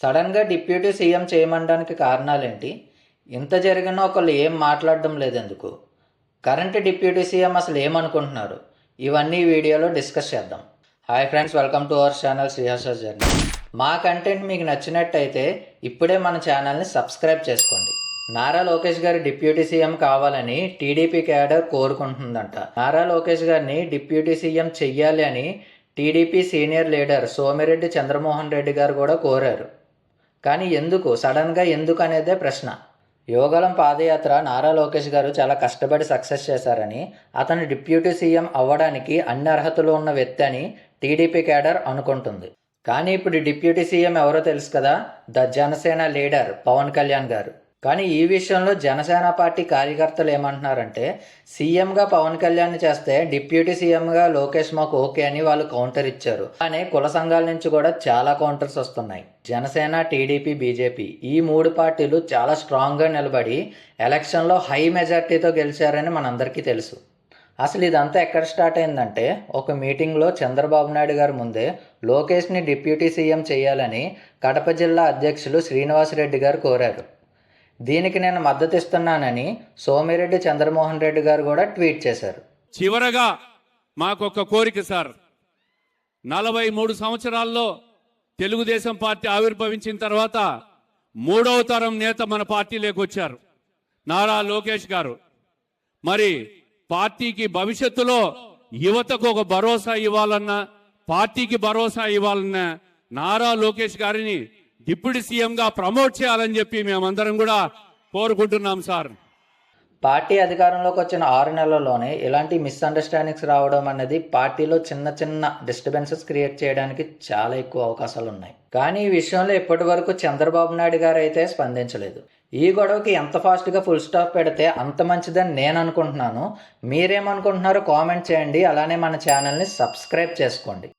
సడన్గా deputy CM చేయమనడానికి కారణాలేంటి? ఇంత జరిగినా ఒకళ్ళు ఏం మాట్లాడడం లేదెందుకు? కరెంట్ డిప్యూటీ సీఎం అసలు ఏమనుకుంటున్నారు? ఇవన్నీ ఈ వీడియోలో డిస్కస్ చేద్దాం. Hi friends, welcome to our channel Sriharsha journey. మా కంటెంట్ మీకు నచ్చినట్టయితే ఇప్పుడే మన ఛానల్ని సబ్స్క్రైబ్ చేసుకోండి. నారా లోకేష్ గారి డిప్యూటీ సీఎం కావాలని టీడీపీ క్యాడర్ కోరుకుంటుందంట. నారా లోకేష్ గారిని డిప్యూటీ సీఎం చెయ్యాలి అని TDP senior leader Somireddy Chandramohan Reddy గారు కూడా కోరారు. కానీ సడన్గా ఎందుకు అనేదే ప్రశ్న. యోగళం పాదయాత్ర నారా లోకేష్ గారు చాలా కష్టపడి సక్సెస్ చేశారని, అతను డిప్యూటీ సీఎం అవ్వడానికి అన్ని అర్హతలు ఉన్న వ్యక్తి అని టీడీపీ క్యాడర్ అనుకుంటుంది. కానీ ఇప్పుడు డిప్యూటీ సీఎం ఎవరో తెలుసు కదా, ద జనసేన లీడర్ పవన్ కళ్యాణ్ గారు. కానీ ఈ విషయంలో జనసేన పార్టీ కార్యకర్తలు ఏమంటున్నారంటే, సీఎంగా పవన్ కళ్యాణ్ చేస్తే డిప్యూటీ సీఎంగా లోకేష్ మాకు ఓకే అని వాళ్ళు కౌంటర్ ఇచ్చారు. కానీ కుల సంఘాల నుంచి కూడా చాలా కౌంటర్స్ వస్తున్నాయి. జనసేన, టీడీపీ, బీజేపీ ఈ మూడు పార్టీలు చాలా స్ట్రాంగ్గా నిలబడి ఎలక్షన్లో హై మెజార్టీతో గెలిచారని మనందరికీ తెలుసు. అసలు ఇదంతా ఎక్కడ స్టార్ట్ అయిందంటే, ఒక మీటింగ్లో చంద్రబాబు నాయుడు గారి ముందే లోకేష్ని డిప్యూటీ సీఎం చేయాలని కడప జిల్లా అధ్యక్షులు శ్రీనివాసరెడ్డి గారు కోరారు. దీనికి నేను మద్దతు ఇస్తున్నానని సోమిరెడ్డి చంద్రమోహన్ రెడ్డి గారు కూడా ట్వీట్ చేశారు. చివరగా మాకొక కోరిక సార్, 43 సంవత్సరాల్లో తెలుగుదేశం పార్టీ ఆవిర్భవించిన తర్వాత 3వ తరం నేత మన పార్టీలోకి వచ్చారు, నారా లోకేష్ గారు. మరి పార్టీకి భవిష్యత్తులో యువతకు ఒక భరోసా ఇవ్వాలన్నా, పార్టీకి భరోసా ఇవ్వాలన్నా నారా లోకేష్ గారిని డిప్యూటీ సీఎంగా ప్రమోట్ చేయాలని చెప్పి మేమందరం కూడా కోరుకుంటున్నాం సార్. పార్టీ అధికారంలోకి వచ్చిన 6 నెలల్లోనే ఇలాంటి మిస్అండర్స్టాండింగ్స్ రావడం అనేది పార్టీలో చిన్న చిన్న డిస్టర్బెన్సెస్ క్రియేట్ చేయడానికి చాలా ఎక్కువ అవకాశాలు ఉన్నాయి. కానీ ఈ విషయంలో ఇప్పటి వరకు చంద్రబాబు నాయుడు గారు అయితే స్పందించలేదు. ఈ గొడవకి ఎంత ఫాస్ట్గా ఫుల్ స్టాప్ పెడితే అంత మంచిదని నేను అనుకుంటున్నాను. మీరేమనుకుంటున్నారో కామెంట్ చేయండి. అలానే మన ఛానల్ని సబ్స్క్రైబ్ చేసుకోండి.